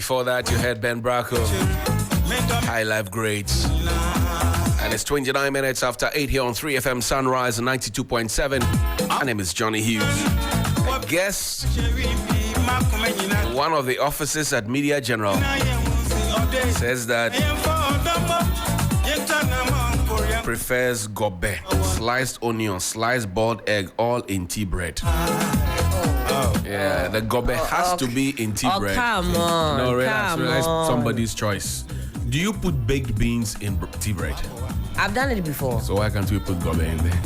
Before that, you heard Ben Bracco, High Life Grades. And it's 29 minutes after 8 here on 3FM Sunrise 92.7. My name is Johnny Hughes. I guess one of the officers at Media General says that prefers gobe, sliced onion, sliced boiled egg, all in tea bread. Yeah, the gobe has to be in tea bread. Come on. No, relax, somebody's choice. Do you put baked beans in tea bread? I've done it before. So why can't we put gobe in there?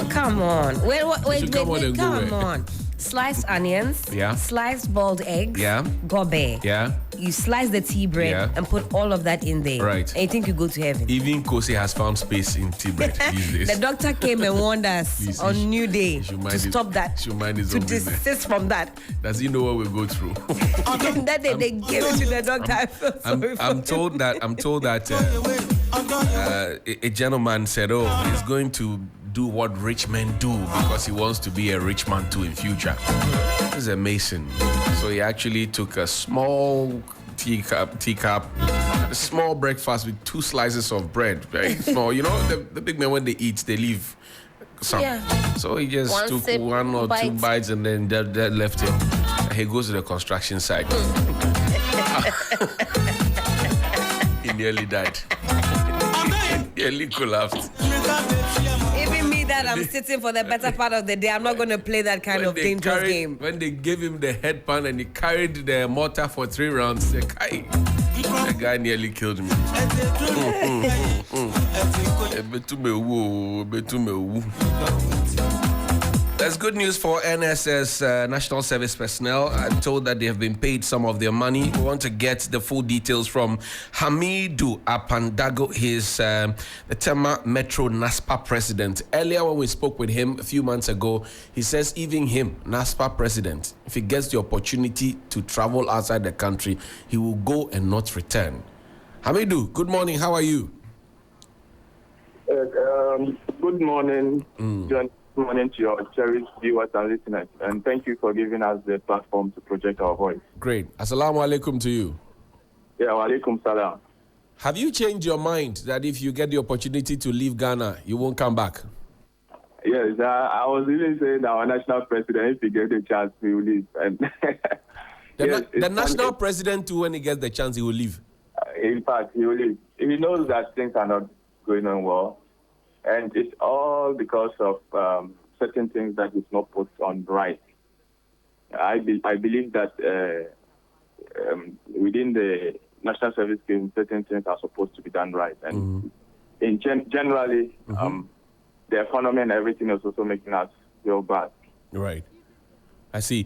Come on. Wait, come on. Sliced onions, sliced boiled eggs, gobe. Yeah. You slice the tea bread and put all of that in there. Right. And you think you go to heaven. Even Kosi has found space in tea bread these days. The doctor came and warned us on New Day to stop that, to desist from that. Does he know what we go through? That day they gave it to the doctor. I'm told that a gentleman said, he's going to do what rich men do because he wants to be a rich man too in future. He's a mason. So he actually took a small teacup, a small breakfast with 2 slices of bread. Very small. You know, the big men, when they eat, they leave some. Yeah. So he just took 1 or 2 bites and then that left it. And he goes to the construction site. He nearly died. He nearly collapsed. Even me that I'm sitting for the better part of the day, I'm not going to play that kind of dangerous game. When they gave him the headpan and he carried the mortar for 3 rounds, the guy nearly killed me. That's good news for NSS National Service personnel. I'm told that they have been paid some of their money. We want to get the full details from Hamidu Apandago. He's the Tema Metro NASPA president. Earlier when we spoke with him a few months ago, he says even him, NASPA president, if he gets the opportunity to travel outside the country, he will go and not return. Hamidu, good morning. How are you? Good morning, John. Good morning to your cherished viewers and listeners, and thank you for giving us the platform to project our voice. Great. Assalamu alaikum to you. Yeah, wa alaikum salam. Have you changed your mind that if you get the opportunity to leave Ghana, you won't come back? Yes, I was even saying that our national president, if he gets the chance, he will leave. And the national president, too, when he gets the chance, he will leave. In fact, he will leave. He knows that things are not going on well. And it's all because of certain things that is not put on right. I believe that within the national service scheme, certain things are supposed to be done right. And generally, the economy and everything is also making us feel bad. Right. I see.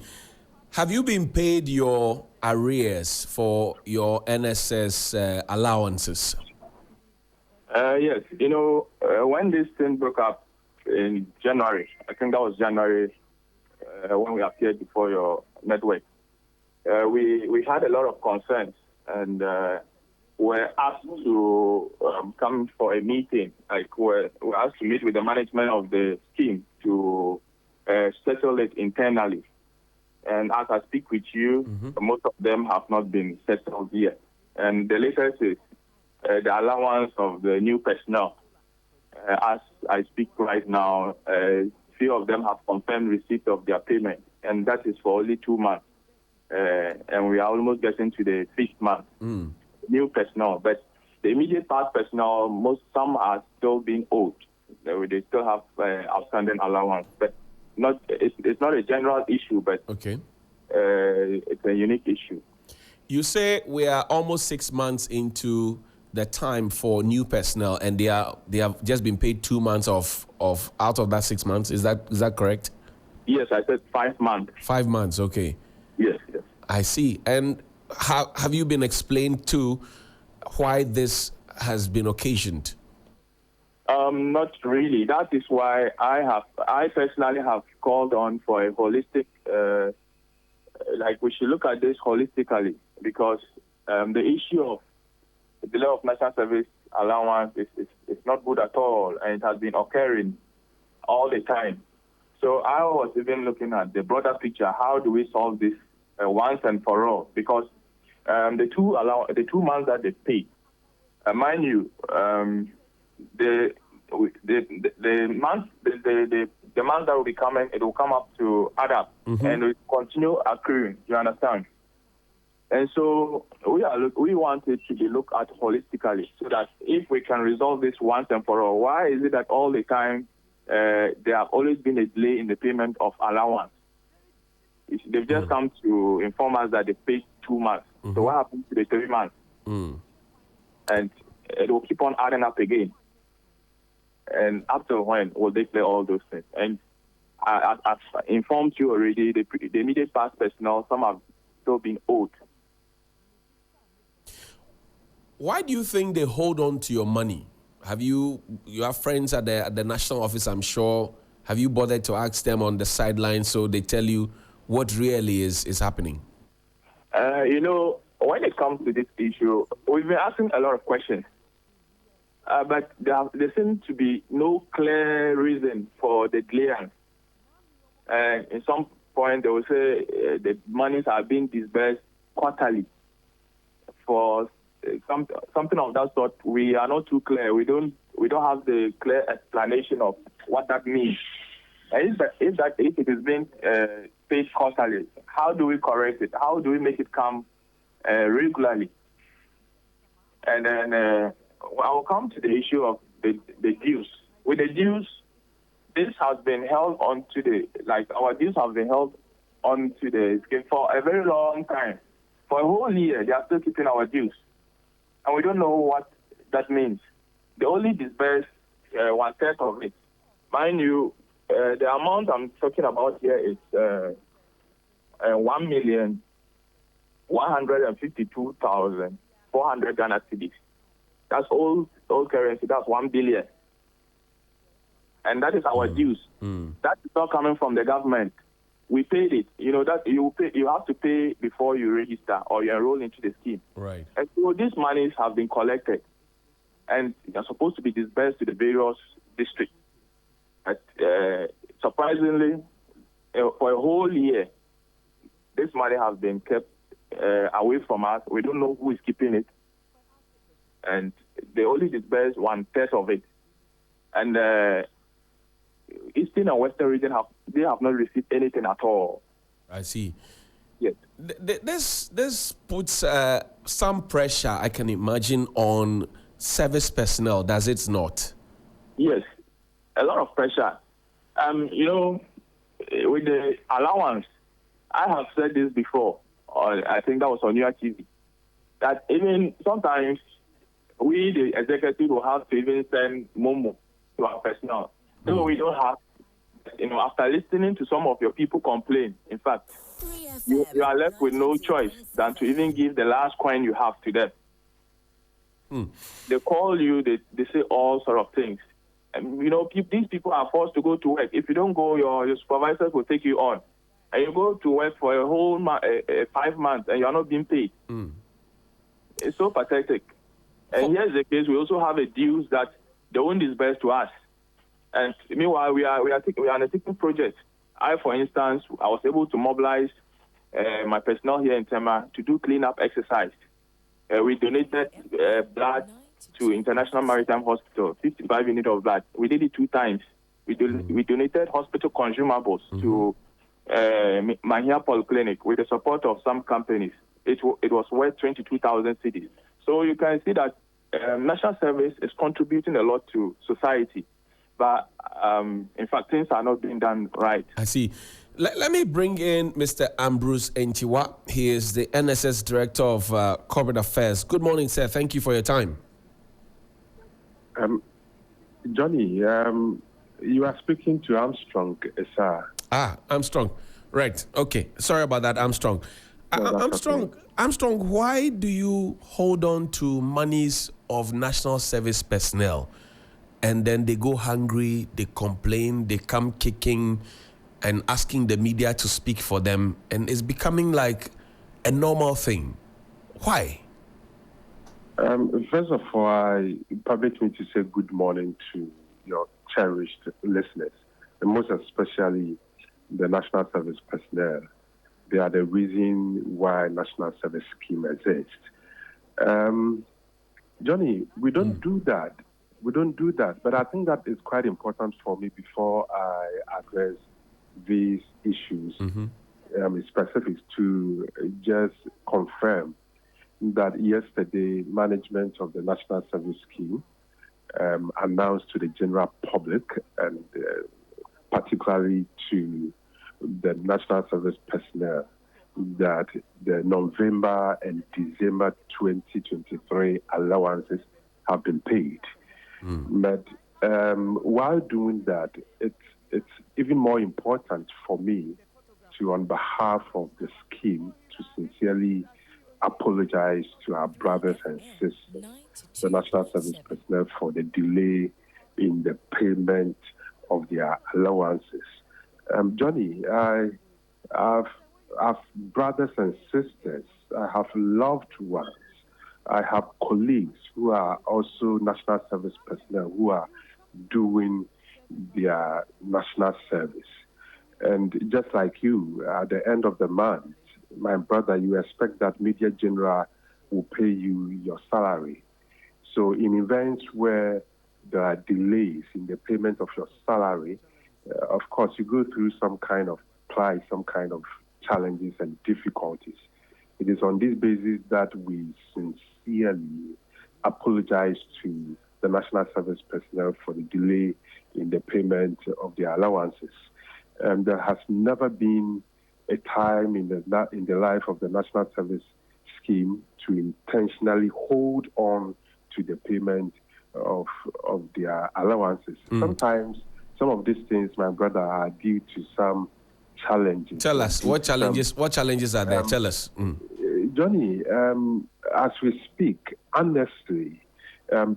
Have you been paid your arrears for your NSS allowances? Yes, when this thing broke up in January, I think that was January when we appeared before your network, we had a lot of concerns and were asked to come for a meeting. Like we're asked to meet with the management of the scheme to settle it internally. And as I speak with you, most of them have not been settled yet. And the latest is the allowance of the new personnel. As I speak right now, few of them have confirmed receipt of their payment, and that is for only 2 months. And we are almost getting to the 5th month. New personnel, but the immediate past personnel, some are still being owed. They still have outstanding allowance, but it's not a general issue, but it's a unique issue. You say we are almost 6 months into the time for new personnel, and they have just been paid 2 months of out of that 6 months. Is that correct? Yes, I said 5 months. 5 months, okay. Yes. I see. And have you been explained to why this has been occasioned? Not really. That is why I personally have called on for a holistic, we should look at this holistically, because the issue of the delay of national service allowance is not good at all, and it has been occurring all the time. So I was even looking at the broader picture. How do we solve this once and for all? Because the 2 months that they pay. Mind you, the month that will be coming, it will come up to add up, and it will continue accruing. You understand? And so we want it to be looked at holistically, so that if we can resolve this once and for all. Why is it that all the time there have always been a delay in the payment of allowance? They've just come to inform us that they paid 2 months. So what happens to the 3 months? And it will keep on adding up again. And up to when will they play all those things? And I've informed you already, the immediate past personnel, some have still been owed. Why do you think they hold on to your money? You have friends at the national office, I'm sure. Have you bothered to ask them on the sidelines so they tell you what really is happening? When it comes to this issue, we've been asking a lot of questions. But there seems to be no clear reason for the clearance. In some point, they will say the monies are being disbursed quarterly. For something of that sort, we are not too clear. We don't have the clear explanation of what that means. And if it is being paid quarterly, how do we correct it? How do we make it come regularly? And then I will come to the issue of the dues. With the dues, this has been held onto our dues have been held onto the scheme for a very long time. For a whole year, they are still keeping our dues. And we don't know what that means. They only disburse 1/3 of it. Mind you, the amount I'm talking about here is 1,152,400 Ghana cedis. That's all currency. That's 1 billion. And that is our dues. That is not coming from the government. We paid it. That you have to pay before you register or you enroll into the scheme. Right. And so these monies have been collected, and they're supposed to be disbursed to the various districts. But surprisingly, for a whole year, this money has been kept away from us. We don't know who is keeping it, and they only disburse 1/3 of it. And Eastern and Western region have not received anything at all. I see. Yes. This puts some pressure, I can imagine, on service personnel, does it not? Yes, a lot of pressure. With the allowance, I have said this before, or I think that was on your TV, that even sometimes we, the executive, will have to even send Momo to our personnel. So we don't have, after listening to some of your people complain, in fact, you are left with no choice than to even give the last coin you have to them. They call you, they say all sort of things. And, these people are forced to go to work. If you don't go, your supervisors will take you on. And you go to work for a whole 5 months and you're not being paid. It's so pathetic. And here's the case, we also have a dues that they won't disburse to us. And meanwhile, we are on a taking project. For instance, I was able to mobilize my personnel here in Tema to do cleanup exercise. We donated blood to International Maritime Hospital, 55 units of blood. We did it 2 times. We donated hospital consumables to Mahia Polyclinic with the support of some companies. It was worth 22,000 cedis. So you can see that national service is contributing a lot to society. But, in fact, things are not being done right. I see. Let me bring in Mr. Ambrose Entiwa. He is the NSS Director of Corporate Affairs. Good morning, sir. Thank you for your time. Johnny, you are speaking to Armstrong, sir. Armstrong. Right. Okay. Sorry about that, Armstrong. No, Armstrong, why do you hold on to monies of national service personnel and then they go hungry, they complain, they come kicking and asking the media to speak for them, and it's becoming like a normal thing? Why? First of all, permit me to say good morning to your cherished listeners, and most especially the national service personnel. They are the reason why National Service Scheme exists. Johnny, we don't do that. We don't do that. But I think that is quite important for me before I address these issues, specifics, to just confirm that yesterday management of the National Service Scheme announced to the general public and particularly to the National Service personnel that the November and December 2023 allowances have been paid. But while doing that, it's even more important for me to, on behalf of the scheme, to sincerely apologize to our brothers and sisters, the National Service personnel, for the delay in the payment of their allowances. Johnny, I have brothers and sisters. I have loved ones. I have colleagues who are also National Service personnel who are doing their national service. And just like you, at the end of the month, my brother, you expect that Media General will pay you your salary. So in events where there are delays in the payment of your salary, of course, you go through some kind of plight, some kind of challenges and difficulties. It is on this basis that we sincerely apologize to the National Service personnel for the delay in the payment of their allowances. And there has never been a time in the life of the National Service Scheme to intentionally hold on to the payment of their allowances. Sometimes some of these things, my brother, are due to some challenges. Tell us what challenges. What challenges are there? Tell us, Johnny. As we speak, honestly,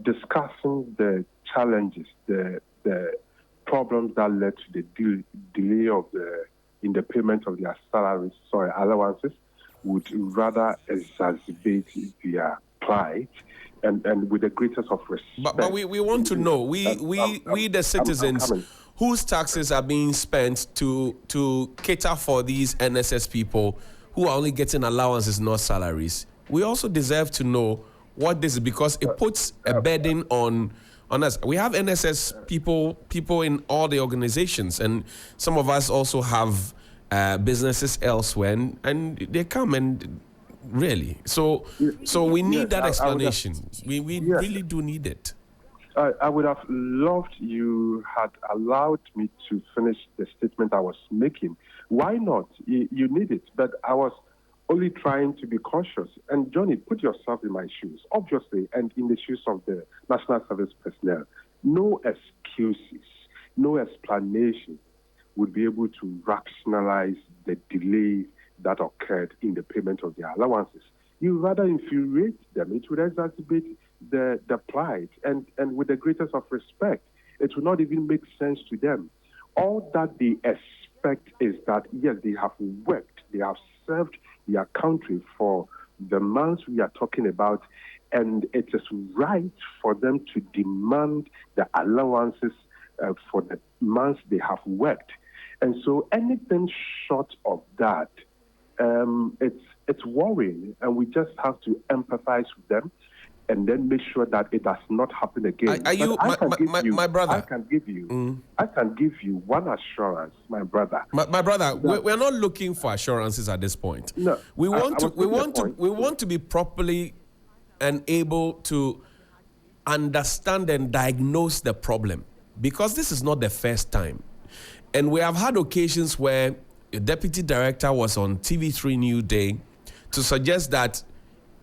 discussing the challenges, the problems that led to the delay in the payment of their allowances, would rather exacerbate their plight. And with the greatest of respect. But we want to know, we the citizens whose taxes are being spent to cater for these NSS people who are only getting allowances, not salaries. We also deserve to know what this is, because it puts a burden on us. We have NSS people in all the organizations, and some of us also have businesses elsewhere, and they come and really. So we need that explanation. We really do need it. I would have loved you had allowed me to finish the statement I was making. Why not? You need it. But I was only trying to be cautious. And Johnny, put yourself in my shoes, obviously, and in the shoes of the National Service personnel. No excuses, no explanation would be able to rationalize the delay that occurred in the payment of their allowances. You rather infuriate them. It would exacerbate the plight. And with the greatest of respect, it would not even make sense to them. All that they expect is that, yes, they have worked, they have served their country for the months we are talking about, and it is right for them to demand the allowances for the months they have worked. And so anything short of that, it's worrying, and we just have to empathize with them and then make sure that it does not happen again. My brother? I can give you one assurance, my brother. My brother, we're not looking for assurances at this point. No, we want to be properly and able to understand and diagnose the problem, because this is not the first time, and we have had occasions where the deputy director was on TV3 New Day to suggest that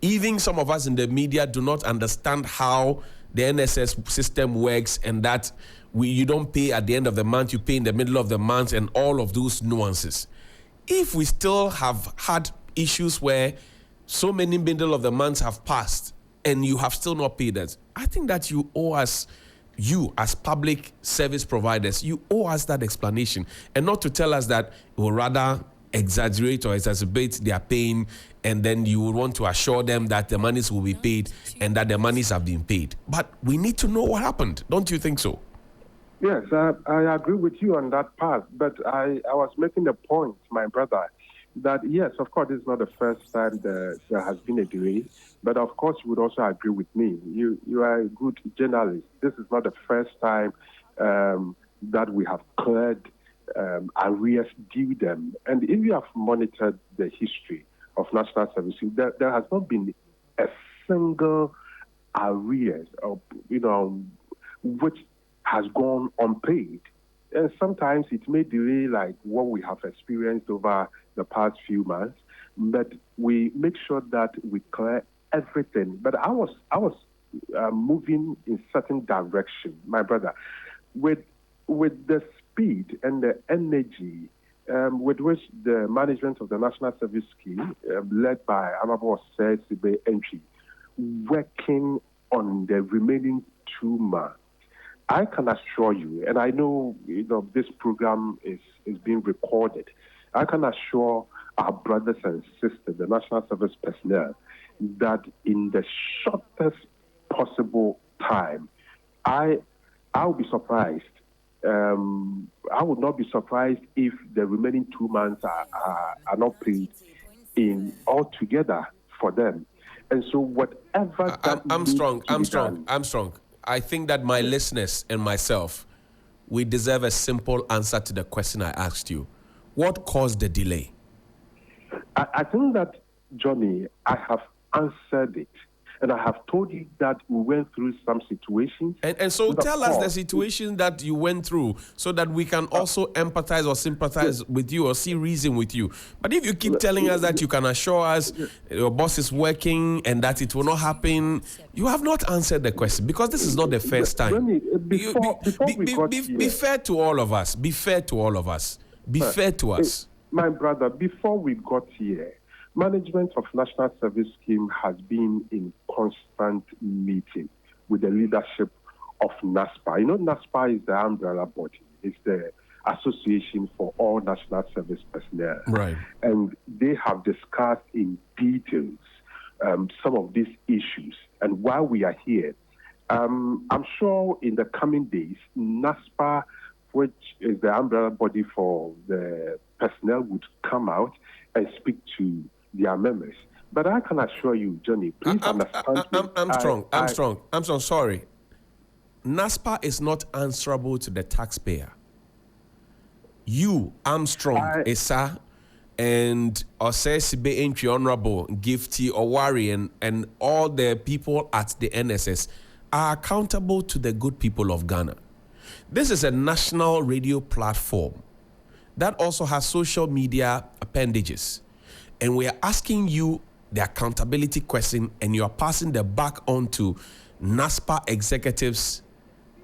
even some of us in the media do not understand how the NSS system works, and that you don't pay at the end of the month, you pay in the middle of the month, and all of those nuances. If we still have had issues where so many middle of the months have passed and you have still not paid us, I think that you owe us, you as public service providers, you owe us that explanation, and not to tell us that it will rather exaggerate or exacerbate their pain, and then you would want to assure them that the monies will be paid and that the monies have been paid. But we need to know what happened. Don't you think so? Yes, I agree with you on that part. But I was making the point, my brother, that yes, of course, this is not the first time that there has been a delay, but of course, you would also agree with me. You are a good journalist. This is not the first time that we have cleared arrears due them. And if you have monitored the history of national services, there has not been a single arrears, which has gone unpaid. And sometimes it may delay like what we have experienced over the past few months, but we make sure that we clear everything. But I was moving in certain direction, my brother, with the speed and the energy with which the management of the National Service Scheme, led by Honorable Sibe Entry, working on the remaining 2 months. I can assure you, and I know, this program is being recorded. I can assure our brothers and sisters, the National Service personnel, that in the shortest possible time, I'll be surprised. I would not be surprised if the remaining 2 months are not paid in altogether for them. And so whatever I'm strong. I think that my listeners and myself, we deserve a simple answer to the question I asked you. What caused the delay? I think that, Johnny, I have answered it. And I have told you that we went through some situations. And so tell us the situation that you went through so that we can also empathize or sympathize with you or see reason with you. But if you keep telling us that you can assure us your boss is working and that it will not happen, you have not answered the question because this is not the first time. Be fair to all of us. Be fair to all of us. Be fair to us. My brother, before we got here, management of National Service Scheme has been in constant meeting with the leadership of NASPA. NASPA is the umbrella body. It's the Association for All National Service Personnel. Right. And they have discussed in details some of these issues. And while we are here, I'm sure in the coming days, NASPA, which is the umbrella body for the personnel, would come out and speak to their members. But I can assure you, Johnny, please understand. I'm strong. Sorry. NASPA is not answerable to the taxpayer. You, Armstrong, Esa, and Osesibe Entry Honorable, Gifty, Owari, and all the people at the NSS are accountable to the good people of Ghana. This is a national radio platform that also has social media appendages. And we are asking you the accountability question, and you are passing the back on to NASPA executives.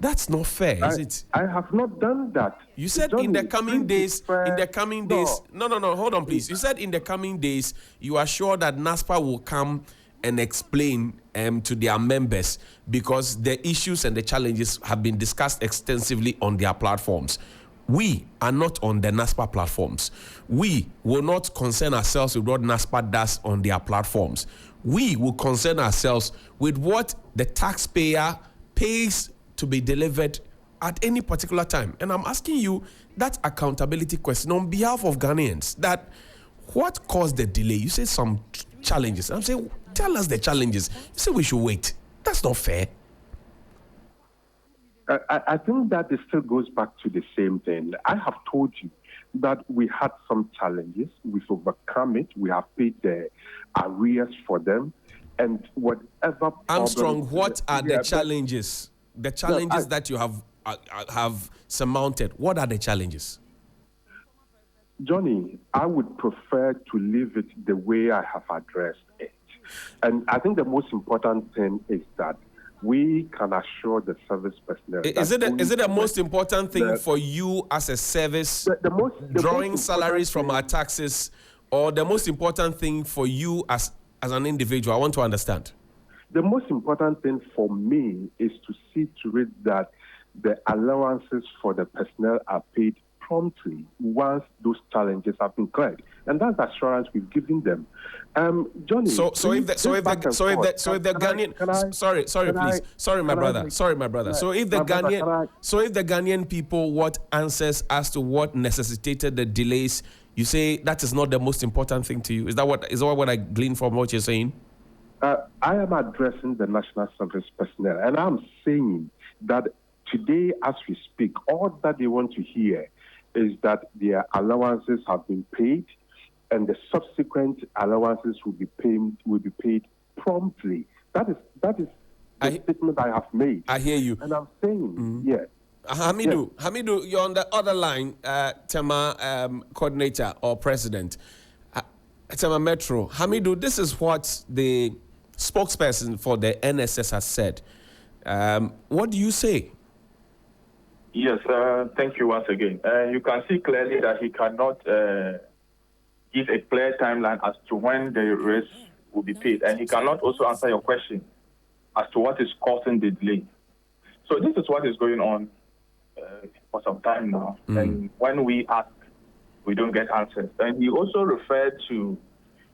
That's not fair, is it? I have not done that. You said Johnny, in the coming days, no, hold on, please. You said in the coming days, you are sure that NASPA will come and explain to their members because the issues and the challenges have been discussed extensively on their platforms. We are not on the NASPA platforms. We will not concern ourselves with what NASPA does on their platforms. We will concern ourselves with what the taxpayer pays to be delivered at any particular time. And I'm asking you that accountability question on behalf of Ghanaians, that what caused the delay? You say some challenges. I'm saying, tell us the challenges. You say we should wait. That's not fair. I think that it still goes back to the same thing. I have told you that we had some challenges. We've overcome it. We have paid the arrears for them. And whatever Armstrong, what are the challenges? The challenges that you have surmounted. What are the challenges? Johnny, I would prefer to leave it the way I have addressed it. And I think the most important thing is that we can assure the service personnel. Is it the most important thing for you as a service, drawing salaries from our taxes, or the most important thing for you as an individual? I want to understand. The most important thing for me is to see to it that the allowances for the personnel are paid promptly once those challenges have been cleared, and that's the assurance we've given them. Johnny. So if the Ghanaian, sorry, my brother. So if the Ghanaian people want answers as to what necessitated the delays, you say that is not the most important thing to you. Is that what I glean from what you're saying? I am addressing the national service personnel, and I'm saying that today, as we speak, all that they want to hear is that their allowances have been paid, and the subsequent allowances will be paid promptly. That is the statement I have made. I hear you, and I'm saying, yes. Hamidu, you're on the other line, Tema coordinator or president. Tema Metro. Hamidu, this is what the spokesperson for the NSS has said. What do you say? Yes, thank you once again. You can see clearly that he cannot give a clear timeline as to when the rates will be paid, and he cannot also answer your question as to what is causing the delay. So this is what is going on for some time now, and when we ask, we don't get answers. And he also referred to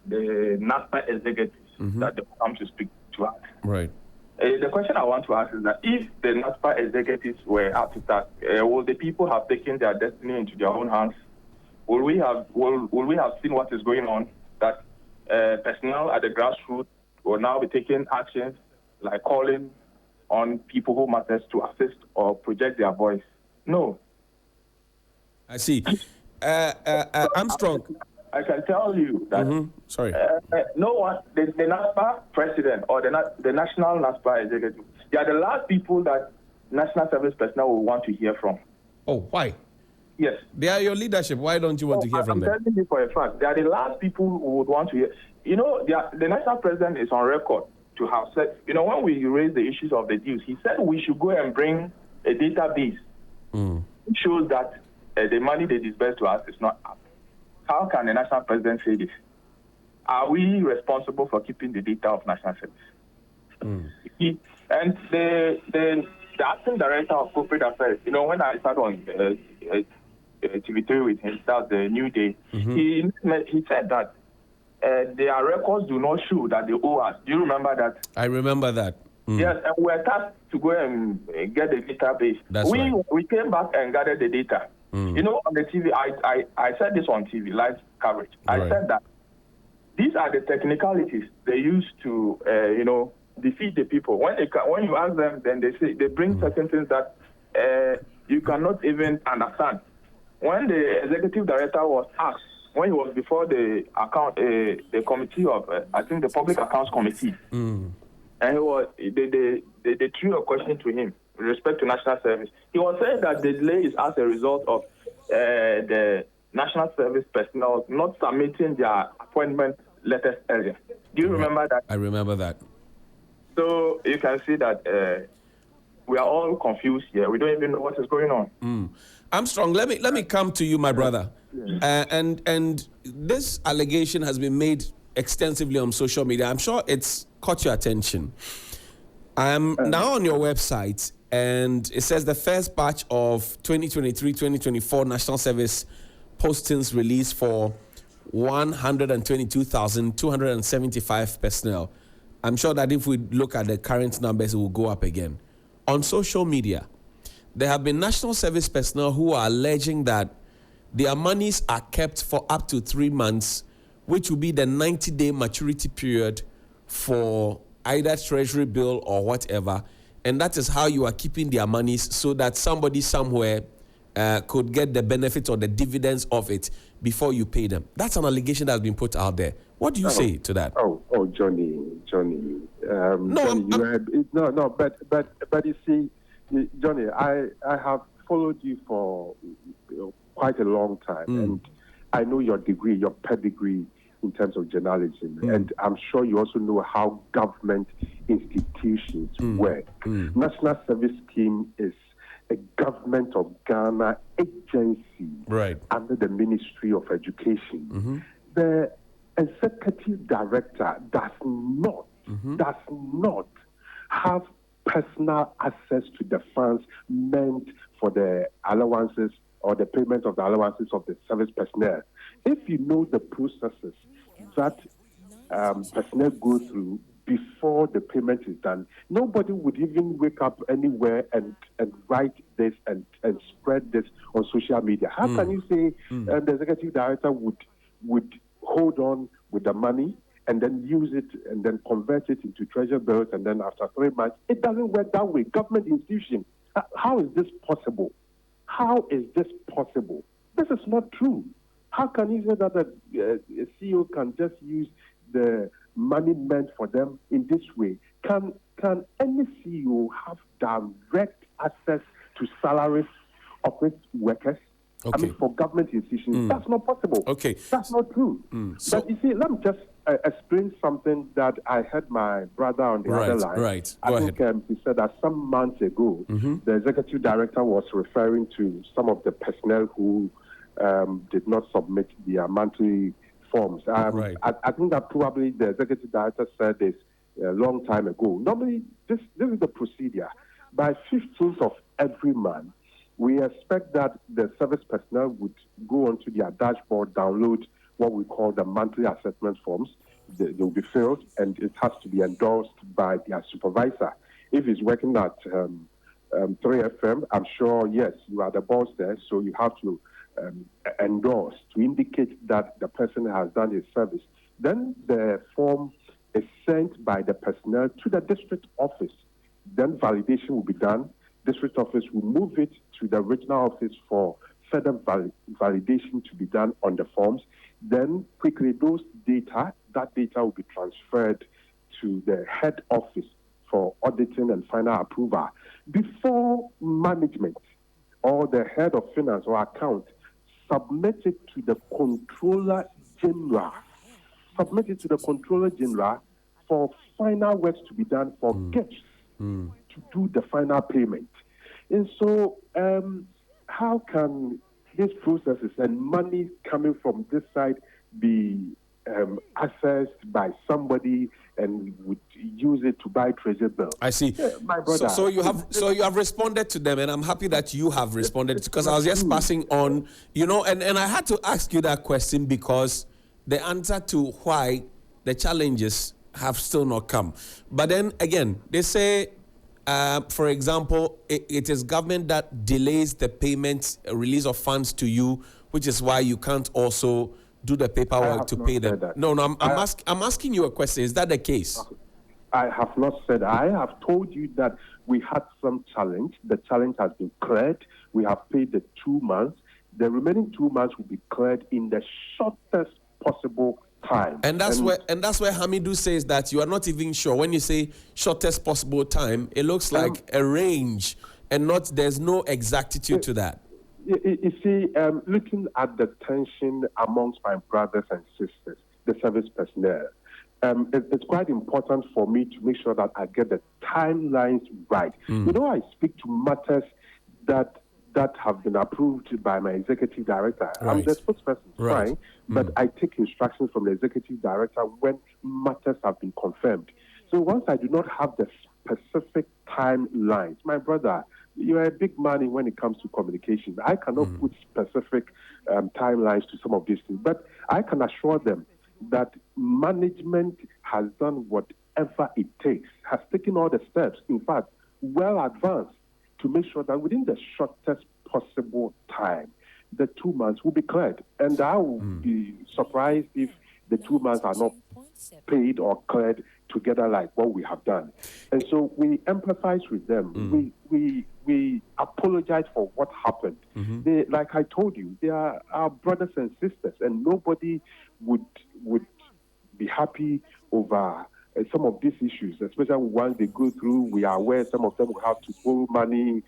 the NASPA executives that they come to speak to us. Right. The question I want to ask is that if the NASPA executives were up to task, will the people have taken their destiny into their own hands? Will we have seen what is going on? That personnel at the grassroots will now be taking actions like calling on people who matters to assist or project their voice? No. I see. Armstrong. I can tell you that no one, the NASPA president or the national NASPA executive, they are the last people that national service personnel will want to hear from. Oh, why? Yes. They are your leadership. Why don't you want to hear from them? I'm telling you for a fact. They are the last people who would want to hear. You know, the national president is on record to have said, when we raised the issues of the dues, he said we should go and bring a database. It shows that the money they disburse to us is not up. How can the national president say this? Are we responsible for keeping the data of national service? And the acting director of corporate affairs, when I started on TV3 with him, that's the New Day, he said that their records do not show that they owe us. Do you remember that? I remember that. Yes, and we were tasked to go and get the database. We came back and gathered the data. On the TV, I said this on TV, live coverage. I said that these are the technicalities they use to, defeat the people. When you ask them, then they bring certain things that you cannot even understand. When the executive director was asked, when he was before the committee of, I think the Public Accounts Committee, and they threw a question to him with respect to national service. He was saying that the delay is as a result of the national service personnel not submitting their appointment letters earlier. Do you remember that? I remember that. So you can see that we are all confused here. We don't even know what is going on. Armstrong, let me come to you, my brother. And this allegation has been made extensively on social media. I'm sure it's caught your attention. I'm now on your website, and it says the first batch of 2023-2024 National Service postings released for 122,275 personnel. I'm sure that if we look at the current numbers, it will go up again. On social media, there have been national service personnel who are alleging that their monies are kept for up to 3 months, which will be the 90-day maturity period for either treasury bill or whatever. And that is how you are keeping their monies, so that somebody somewhere could get the benefit or the dividends of it before you pay them. That's an allegation that's been put out there. What do you say to that? Johnny. But you see, Johnny, I have followed you for quite a long time, and I know your degree, your pedigree in terms of journalism, and I'm sure you also know how government institutions work. National Service Scheme is a government of Ghana agency under the Ministry of Education. The executive director does not have personal access to the funds meant for the allowances or the payment of the allowances of the service personnel. If you know the processes that personnel go through before the payment is done, nobody would even wake up anywhere and write this and spread this on social media. How can you say the executive director would hold on with the money and then use it and then convert it into treasury bills, and then after 3 months, it doesn't work that way. Government institution, how is this possible? How is this possible? This is not true. How can you say that a CEO can just use the money meant for them in this way? Can any CEO have direct access to salaries of its workers? Okay. I mean, for government institutions, that's not possible. Okay. That's not true. So- But you see, let me just explain something that I heard my brother on the other line. Right. I Go think ahead. he said that some months ago, the executive director was referring to some of the personnel who did not submit their monthly forms. Right. I think that probably the executive director said this a long time ago. Normally, this is the procedure. By 15th of every month, we expect that the service personnel would go onto their dashboard, download what we call the monthly assessment forms. They will be filled, and it has to be endorsed by their supervisor. If he's working at 3FM, I'm sure, yes, you are the boss there, so you have to endorse to indicate that the person has done his service. Then the form is sent by the personnel to the district office. Then validation will be done. District office will move it to the regional office for further validation to be done on the forms. Then quickly that data will be transferred to the head office for auditing and final approval. Before management or the head of finance or account submit it to the controller general, for final works to be done for gifts to do the final payment. And so how can these processes and money coming from this side be accessed by somebody and would use it to buy treasure bills? I see. My brother. So you have responded to them, and I'm happy that you have responded, because I was just passing on, and I had to ask you that question because the answer to why the challenges have still not come. But then again, they say, for example, it is government that delays the payment, release of funds to you, which is why you can't also do the paperwork to pay them. No, I'm asking you a question. Is that the case? I have not said. I have told you that we had some challenge. The challenge has been cleared. We have paid the 2 months. The remaining 2 months will be cleared in the shortest possible time. And that's where Hamidu says that you are not even sure. When you say shortest possible time, it looks like a range, and there's no exactitude to that. You see, looking at the tension amongst my brothers and sisters, the service personnel, it's quite important for me to make sure that I get the timelines right. I speak to matters that have been approved by my executive director. Right. I'm the spokesperson, Right. fine, but I take instructions from the executive director when matters have been confirmed. So once I do not have the specific timelines, my brother, you're a big man when it comes to communication. I cannot put specific timelines to some of these things, but I can assure them that management has done whatever it takes, has taken all the steps, in fact, well advanced, to make sure that within the shortest possible time, the 2 months will be cleared. And I will be surprised if the 2 months are not paid or cleared together like what we have done. And so we empathize with them. We apologize for what happened. They, like I told you, they are our brothers and sisters, and nobody would be happy over some of these issues, especially once they go through. We are aware some of them will have to borrow money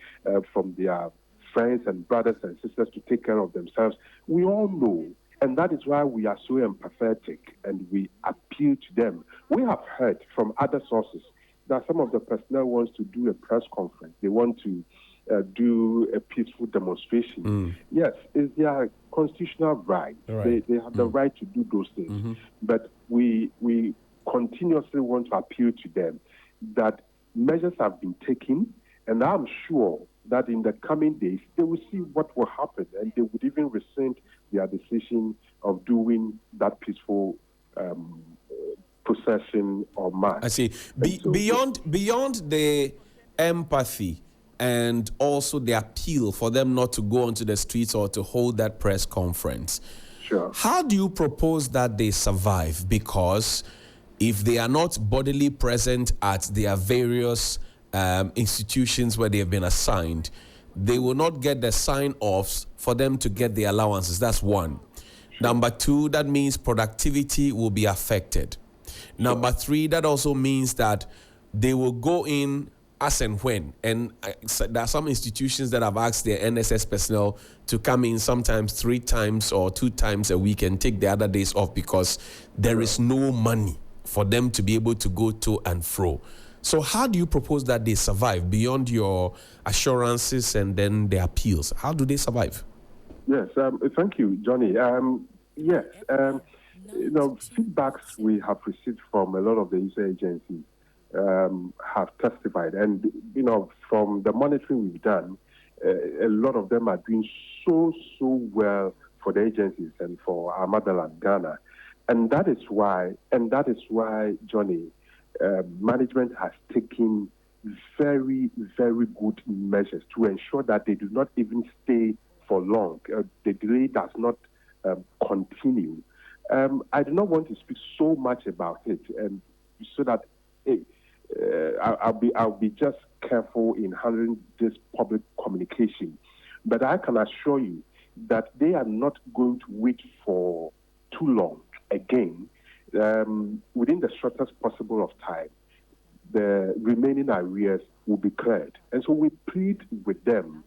from their friends and brothers and sisters to take care of themselves. We all know, and that is why we are so empathetic and we appeal to them. We have heard from other sources that some of the personnel wants to do a press conference. They want to do a peaceful demonstration. Yes, it's their constitutional right. Right. They have the right to do those things. But we continuously want to appeal to them that measures have been taken, and I'm sure that in the coming days, they will see what will happen, and they would even rescind their decision of doing that peaceful procession or march. I see. Beyond the empathy and also the appeal for them not to go onto the streets or to hold that press conference, Sure. how do you propose that they survive? Because if they are not bodily present at their various institutions where they have been assigned, they will not get the sign-offs for them to get the allowances. That's one. Sure. Number two, that means productivity will be affected. Sure. Number three, that also means that they will go in as and when. And there are some institutions that have asked their NSS personnel to come in sometimes 3 times or 2 times a week and take the other days off because there is no money for them to be able to go to and fro. So how do you propose that they survive beyond your assurances and then the appeals? How do they survive? Yes, thank you, Johnny. Yes, feedbacks we have received from a lot of the user agencies have testified. And, from the monitoring we've done, a lot of them are doing so well for the agencies and for our motherland, Ghana. And that is why, Johnny, management has taken very, very good measures to ensure that they do not even stay for long. The delay does not continue. I do not want to speak so much about it, and so that I'll be just careful in handling this public communication. But I can assure you that they are not going to wait for too long. Again, within the shortest possible of time, the remaining arrears will be cleared. And so we plead with them.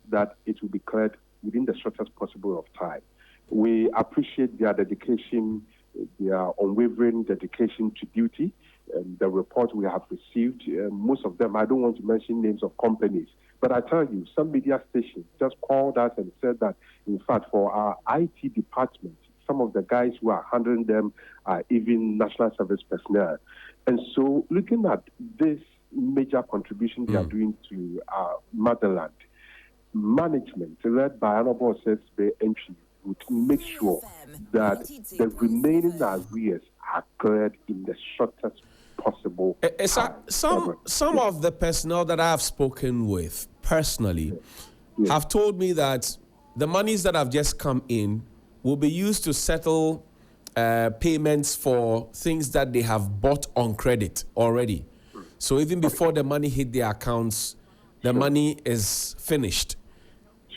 That it will be cleared within the shortest possible of time. We appreciate their dedication, their unwavering dedication to duty. The report we have received, most of them, I don't want to mention names of companies, but I tell you, some media stations just called us and said that, in fact, for our IT department, some of the guys who are handling them are even national service personnel. And so looking at this major contribution they are doing to our motherland, management, led by Honorable Sesbe Entry, would make sure that the remaining arrears are cleared in the shortest possible time. Some of the personnel that I have spoken with personally have told me that the monies that have just come in will be used to settle payments for things that they have bought on credit already. So even before the money hit their accounts, the money is finished.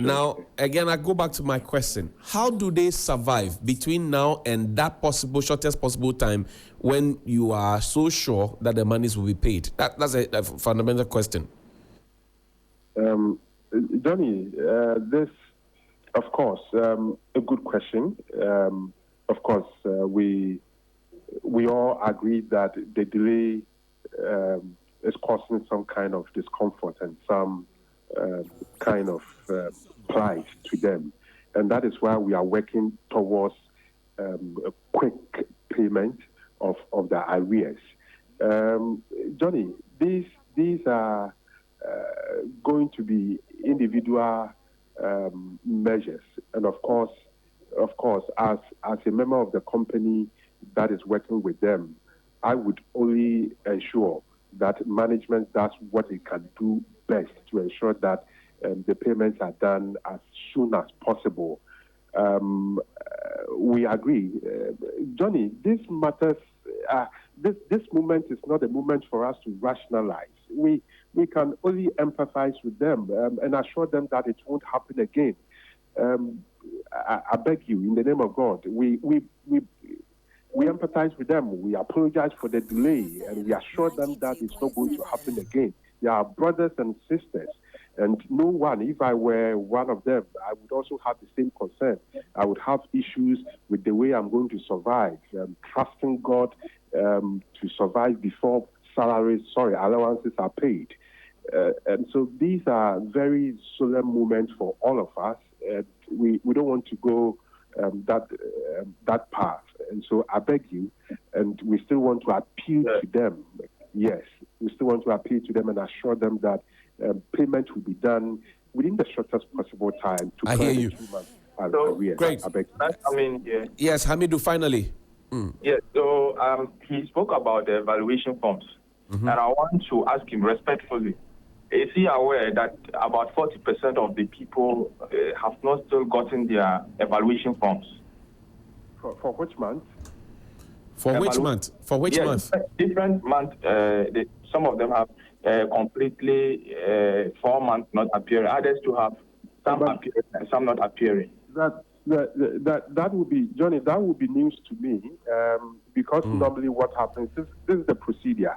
Now, again, I go back to my question. How do they survive between now and that shortest possible time when you are so sure that the monies will be paid? That's a fundamental question. Johnny, this, of course, a good question. Of course, we all agree that the delay is causing some kind of discomfort and some kind of plight to them. And that is why we are working towards a quick payment of the arrears. Johnny, these are going to be individual measures. And of course, as a member of the company that is working with them, I would only ensure that management does what it can do best to ensure that the payments are done as soon as possible. We agree. Johnny, this matters. This moment is not a moment for us to rationalize. We can only empathize with them and assure them that it won't happen again. I beg you, in the name of God, we empathize with them. We apologize for the delay, and we assure them that it's not going to happen again. They are brothers and sisters. And no one, if I were one of them, I would also have the same concern. I would have issues with the way I'm going to survive, trusting God to survive before allowances are paid. And so these are very solemn moments for all of us. We don't want to go that path. And so I beg you, and we still want to appeal to them. Yes, we still want to appeal to them and assure them that payment will be done within the shortest possible time to I hear you. 2 months. Great. Yes, Hamidu, finally. Yes, so he spoke about the evaluation forms, and I want to ask him respectfully, is he aware that about 40% of the people have not still gotten their evaluation forms? For which month? For which month? For which month? Different month. Some of them have completely 4 months not appearing. Others to have some appearing and some not appearing. That would be, Johnny, that would be news to me, because normally what happens is this is the procedure.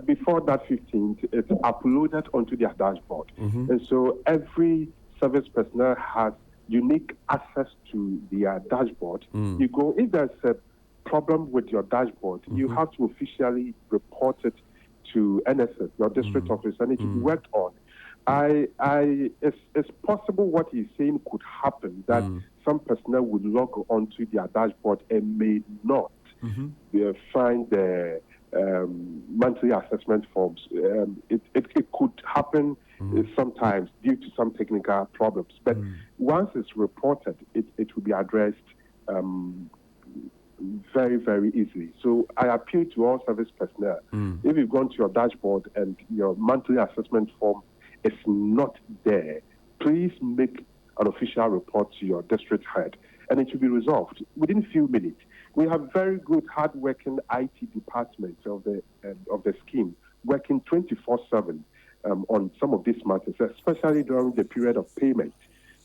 Before that 15th, it's uploaded onto their dashboard. And so every service personnel has unique access to their dashboard. You go, if there's a problem with your dashboard, you have to officially report it to NSS, your district office, and it should be worked on. It's possible what he's saying could happen, that some personnel would log onto their dashboard and may not find the monthly assessment forms. It could happen sometimes due to some technical problems, but once it's reported, it will be addressed very, very easily. So I appeal to all service personnel, if you've gone to your dashboard and your monthly assessment form is not there, please make an official report to your district head, and it will be resolved within a few minutes. We have very good, hard-working IT departments of the scheme working 24/7 on some of these matters, especially during the period of payment.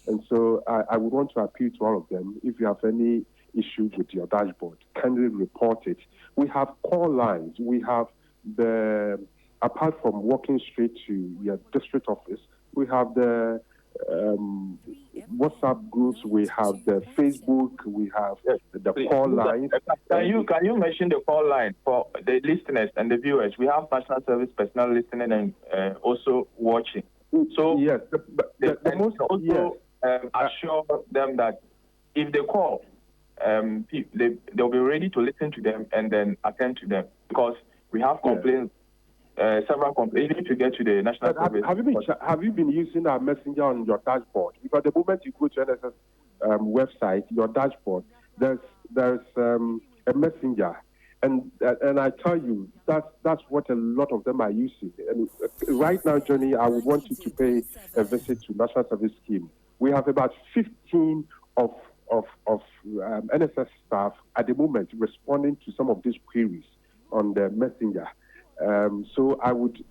And so I would want to appeal to all of them. If you have any issues with your dashboard, kindly report it. We have call lines. We have apart from walking straight to your district office, we have the WhatsApp groups, we have the Facebook, we have the call lines. Can you mention the call line for the listeners and the viewers? We have national service personnel listening and also watching. So yes, assure them that if they call, they'll be ready to listen to them and then attend to them, because we have complaints. Several complaints. You need to get to the national service. Have you been using our messenger on your dashboard? Because the moment you go to NSS website, your dashboard, there's a messenger, and I tell you that's what a lot of them are using. And right now, Johnny, I would want you to pay a visit to National Service Scheme. We have about 15 of NSS staff at the moment responding to some of these queries on the messenger. So I would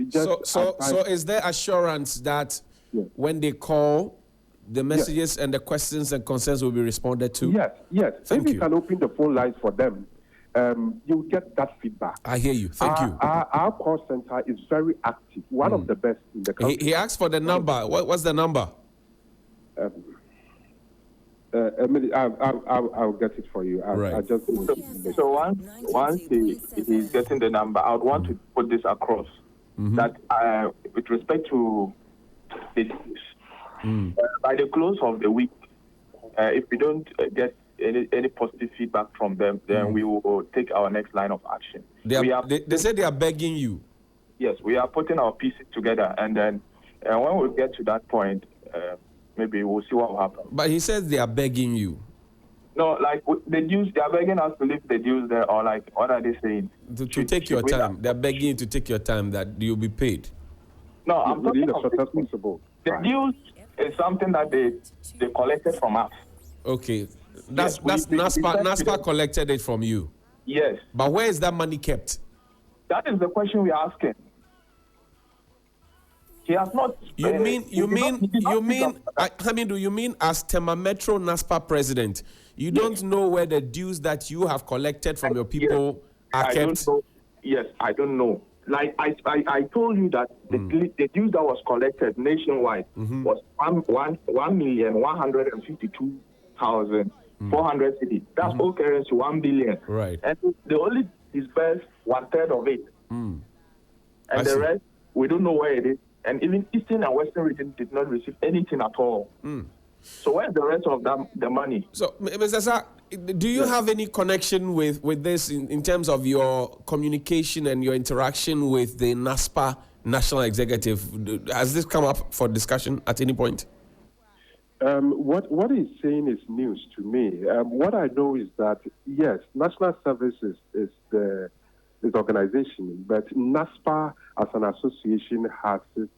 just. So is there assurance that when they call, the messages and the questions and concerns will be responded to? Yes. Thank if you. You can open the phone lines for them, you'll get that feedback. I hear you. Thank you. Our call center is very active, one of the best in the country. He asked for the number. What's the number? I'll get it for you. I just so once he's getting the number, I would want to put this across that with respect to the by the close of the week, if we don't get any positive feedback from them, then we will take our next line of action. They say they are begging you. Yes, we are putting our pieces together, and then when we get to that point, maybe we'll see what will happen. But he says they are begging you. No, like the dues, they are begging us to leave the dues there, or like, what are they saying? To take your time. They are begging you to take your time, that you'll be paid. No, I'm talking about the dues is something that they collected from us. Okay. NASPA collected it from you. Yes. But where is that money kept? That is the question we're asking. He has not. You mean, Hamidu, you mean as Tema Metro NASPA president, you don't know where the dues that you have collected from your people are kept? I don't know. Yes, I don't know. Like I told you that the dues that was collected nationwide was 1,152,400 cities. That's all currency, 1 billion. Right. And they only disbursed 1/3 of it. And the rest, we don't know where it is. And even Eastern and Western region did not receive anything at all. So where's the rest of the money? So, Mr. Sa, Do you have any connection with this in terms of your communication and your interaction with the NASPA National Executive? Has this come up for discussion at any point? What he's saying is news to me. What I know is that, yes, National Service is the organization, but NASPA as an association has its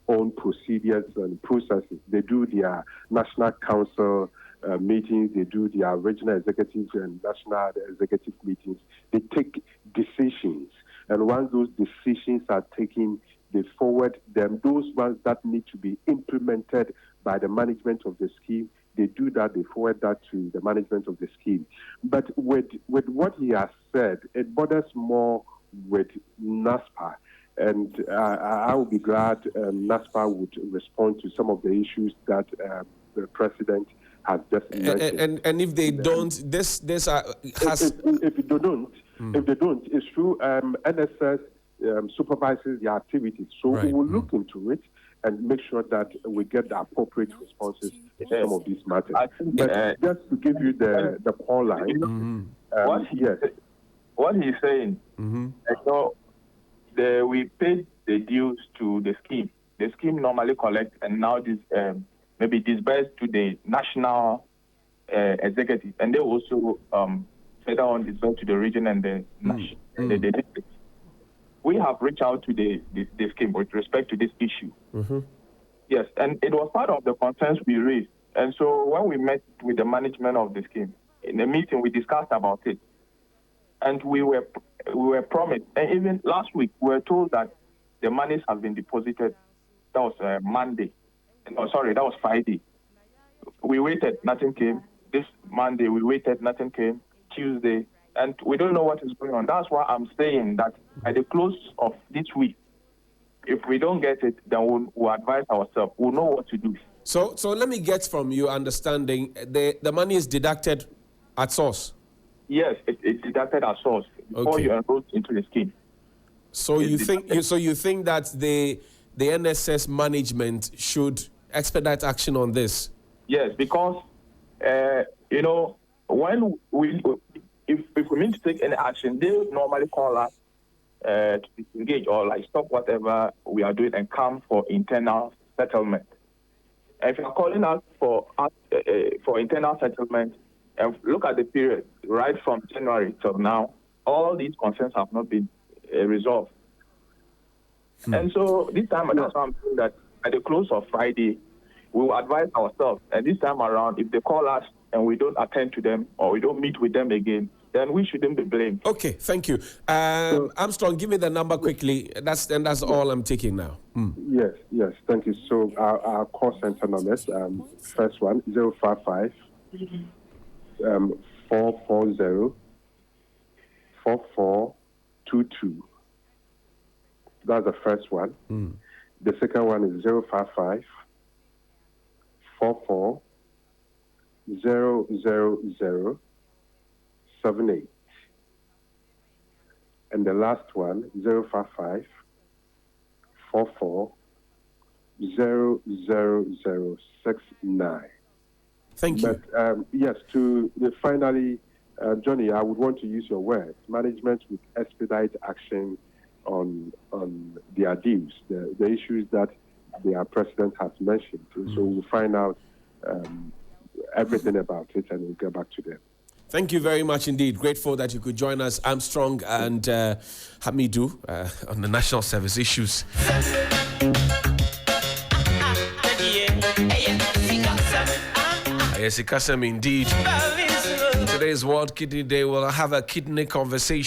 own procedures and processes. They do their National Council meetings, they do their regional executive and national executive meetings. They take decisions, and once those decisions are taken, they forward them. Those ones that need to be implemented by the management of the scheme, they do that, they forward that to the management of the scheme. But with what he has said, it borders more with NASPA. And I would be glad NASPA would respond to some of the issues that the president has just mentioned. And if they don't, this has... If they don't, it's true. NSS supervises the activities. So we will look into it and make sure that we get the appropriate responses in some of these matters. But just to give you the call line, what he's saying, so we paid the dues to the scheme. The scheme normally collects and now this maybe disbursed to the national executive, and they also further on disbursed to the region and the district. We have reached out to the scheme with respect to this issue. Yes, and it was part of the concerns we raised. And so when we met with the management of the scheme, in a meeting we discussed about it. And we were promised, and even last week we were told that the monies have been deposited. That was Monday. No, sorry, that was Friday. We waited, nothing came. This Monday we waited, nothing came. Tuesday, and we don't know what is going on. That's why I'm saying that at the close of this week, if we don't get it, then we'll advise ourselves. We'll know what to do. So let me get from you understanding the money is deducted at source. Yes, it's deducted at source before you enroll into the scheme. So you think that the NSS management should expedite action on this? Yes, because when if we mean to take any action, they normally call us to engage or like stop whatever we are doing and come for internal settlement. And if you're calling us for internal settlement, and look at the period right from January till now, all these concerns have not been resolved. And so this time, that's why I'm saying that at the close of Friday, we will advise ourselves. And this time around, if they call us and we don't attend to them or we don't meet with them again, then we shouldn't be blamed. Okay, thank you. Armstrong, give me the number quickly. That's all I'm taking now. Yes, thank you. So our call center numbers, first one, 055 440 4422. That's the first one. The second one is 055 44 00078. And the last one, 055 44 00069. Thank you. But yes, finally, Johnny, I would want to use your words. Management would expedite action on their dues, the issues that their president has mentioned. So we'll find out everything about it and we'll get back to them. Thank you very much indeed. Grateful that you could join us, Armstrong and Hamidu, on the national service issues. Yes, Ikasem indeed. Today's World Kidney Day. We'll have a kidney conversation.